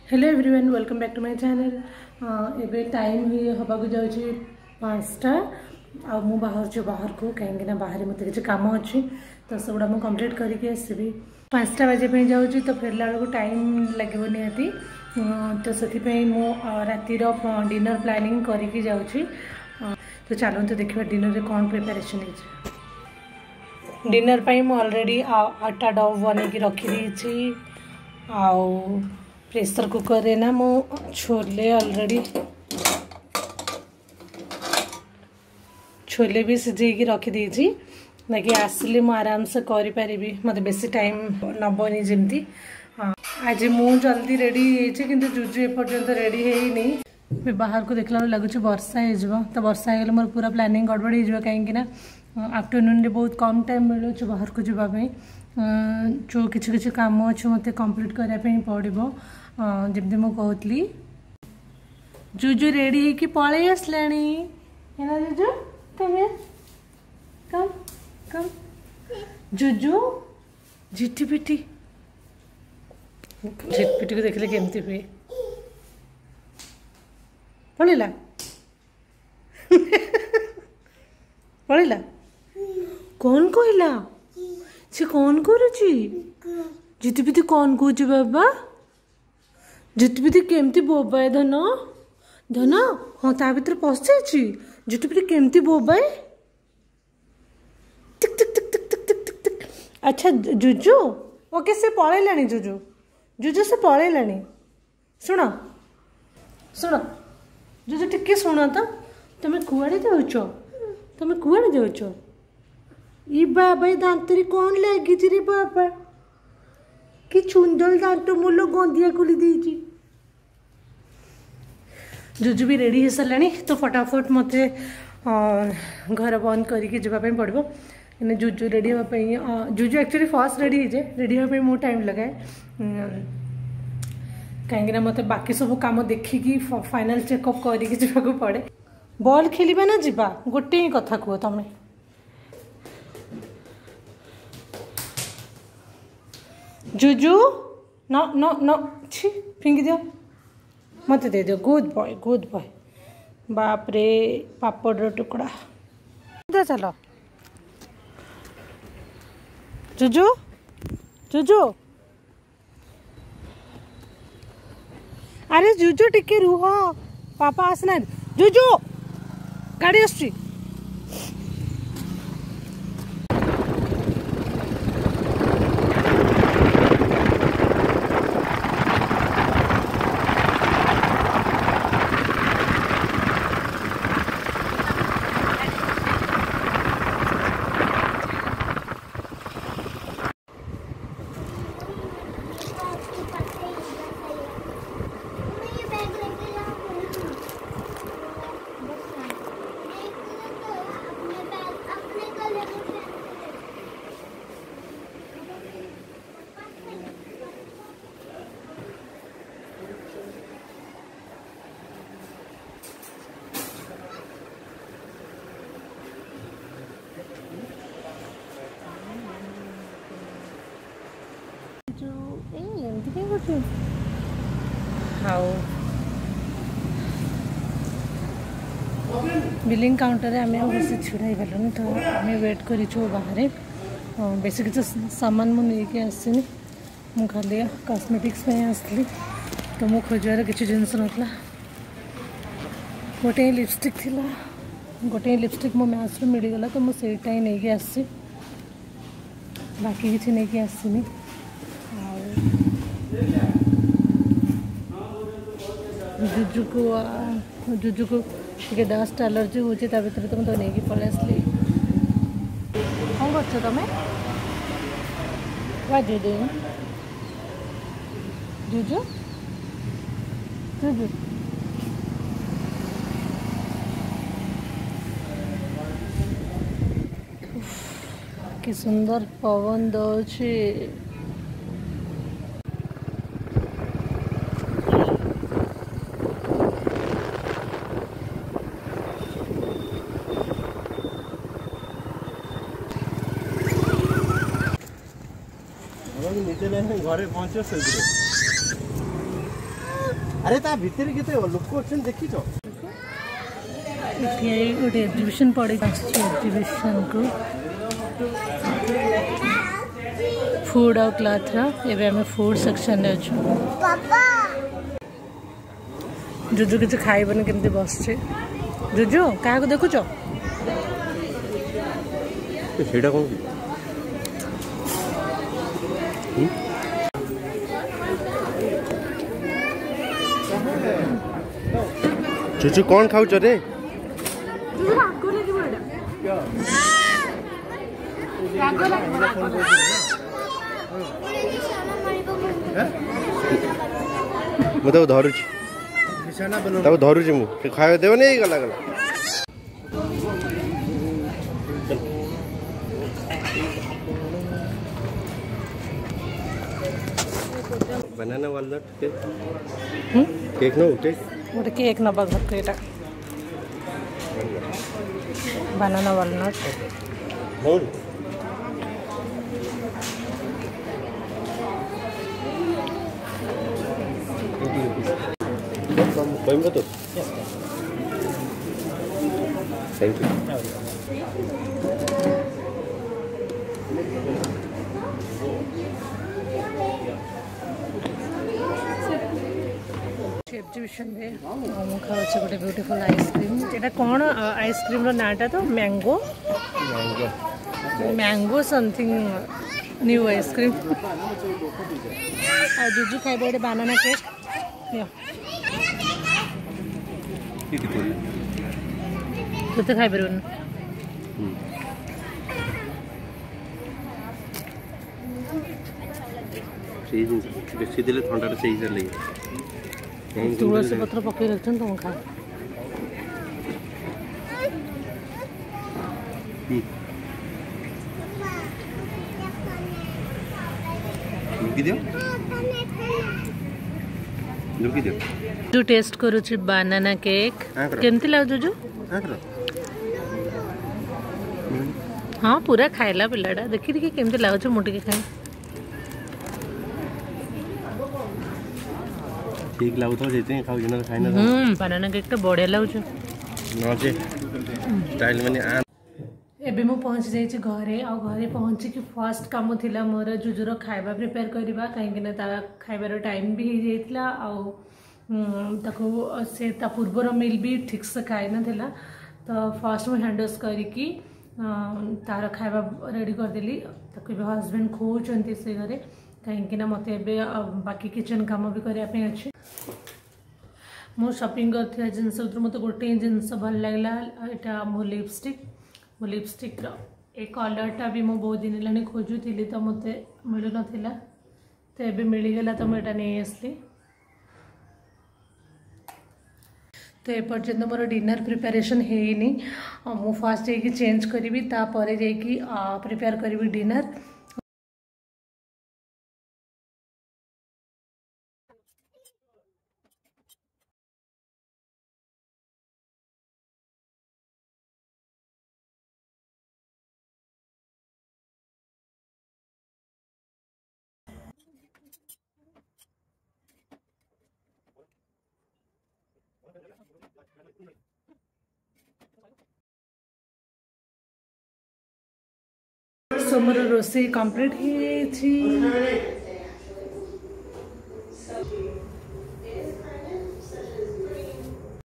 Hello everyone welcome back to my channel. एबे time हुई हवा को जाउची 5टा आ मु बाहर को कहीं बाहर मत किसी कम अच्छी तो सबुड़ा मुझे कंप्लीट करके आसबि 5टा बजे जाऊँगी तो फेरला बेलू टाइम लगे निहाती तो से मु रातिर डिनर प्लानिंग करके जाऊँगी। तो चलते देखा डिनर रे कौन प्रिपरेशन है। डिनर पर मुझे ऑलरेडी आटा डो बन रखी आउ प्रेशर कुकर रे ना मो छोले ऑलरेडी छोले भी सिझे रखी देछि ताकि आसले मु आराम से करि परिबी मते बेसी टाइम नबनी जेमती। आज मु जल्दी रेडी हेछि किंतु जुजु एपर्यंत रेडी हेई नै। मैं बाहर को देखला लगुच वर्षा हे जबो तो वर्षा हे गेल मोर पूरा प्लानिंग गड़बड़ हे जबो काहे कि ना आफ्टरनून रे बहुत कम टाइम मिलु छ बाहर को जबा पे जो किछि किछि काम अछि मते कंप्लीट करिया पे पड़िबो। जब मु कहतली जुजु रेडी है कि पळे आसलाणी है ना जुजु कम कम कम जुजु झिटिपिटी झिटपिटी को देखले केमती हुए पळेला पळेला कौन कहला से कौन करुची झिटिपिटी कौन कहूची बाबा झिटिपिटी केमती बोबाए धन धन हाँ ता भीतर पस जाइछि झिटिपिटी केमती बोबाए टिक टिक टिक टिक टिक टिक टिक टिक। अच्छा जुजु ओके से पळेलाणी जुजु जुजु से पळेलाणी सुन सुन जुजु टिके सुन तो तुम कुआड़े जाउछ तुम कुआड़े जाउछ ई बाबा दांतरी कौन लगी रे बाबा कि सुंदर दांत मुलो गोंदिया खुली देछि। जुजु भी रेडी हो सारे तो फटाफट मत घर बंद करके जावाई पड़ो जुजु रेडी होगापी जुजु एक्चुअली फास्ट रेडी हो जाए रेडी होगापी मो टाइम लगाए कहीं मत बाकी सब कम देखिकी फाइनल चेकअप करके जावाक पड़े। बॉल खेलिबा ना जीवा गोटे ही कथा कह तमें जुजु न न न छी फिंगी दियो मत दे दियो गुड बॉय बाप रे पापड़ टुकड़ा दे चलो जुजु जुजु अरे जुजु टिके रुह पापा आसना जुजु गाड़ी आसुची बिलिंग काउंटर आम बस छिड़ा पार्लुनि तो आम वेट करूँ बाहर बेस किसी सामान मुझे आसनी मु खाली कॉस्मेटिक्स आसली तो मु खोजार किसी जिनस ना गोटे लिपस्टिक थी गोटे लिपस्टिक मो मैच मिलगला तो मुझे ही नहीं आसी बाकी किसी नहीं आसनी जुजु को टे डस्ट एलर्जी हो भर तुम तो नहीं पलि आसली कौन कर तुम जुजु जुजु कि सुंदर पवन दौची घरे पहुंच अरे ता भीतर केते लोक अछन देखि छ ये गोटे एग्जीबिशन पड़े एग्जीबिशन को फूड और क्लॉथ एबे हमें फूड सेक्शन रे अछु पापा जुजु किछ खाइबन केमती बसछे जुजु का को देखु छ सेटा कोन जुजु कौन खाऊ छ रे ମୁଁ ତାକୁ ଧରୁଛି ମୁଁ ଖାଇବା ଦେବନି ଗଲା ଗଲା बनाना वालनट केक नो केक मोटे केक न बगत एटा बनाना वालनट और तो थैंक यू एग्जीबिशन में खाऊ गोटे ब्यूटीफुल आइसक्रीम एटा कौन आइसक्रीम रो नाटा तो mango mango something new ice cream आ जुजु खाइबो गोटे बनाना केक तू तो खाई पारन बेसी दिले ठंडा से हिसाब लगे तुलसी पत्र पकई रखछन तुम खा जो टेस्ट करू छी बनाना केक केमती लाग जुजु हाँ पूरा खाइला पिलाटा देखी देखी केमती लागछ मोटी के खाई ठीक लागुतो जेते खाउ जन खाइ न बनाना केक तो बढ़िया लागछ न जे स्टाइल माने आ एबे मु पहुंच जाई छी घरे आ घरे पहुंची कि फर्स्ट काम थिला मोर जुजुर खाइबा प्रिपेयर करबा काहे कि ना ता खाइबार टाइम भी हो जाइतला आ ताको से ता पूर्वर मिल भी ठीक से खाइ न थिला तो फर्स्ट मु हैंडल्स करिकी तार खाइबा रेडी कर देली ताको भी हस्बैंड खोचंती से घरे काहे कि ना मते एबे बाकी किचन काम भी करिया पे अछि मु शॉपिंग करथिया जिंस उतर मते गोटे जिंस भल लागला एटा मो लिपस्टिक रो ए कलरटा भी मु बहुत दिन लानी खोजुथिली तो मते मिलु नथिला तो एबे मिली गेला तो मैं एटा नै आसली तो ए पर्यंत मोर डिनर प्रिपरेशन हेनी मु फास्ट जाइए चेंज करी तापर जाइए प्रिपेयर करी डिनर सो मोर रोसे कंप्लीट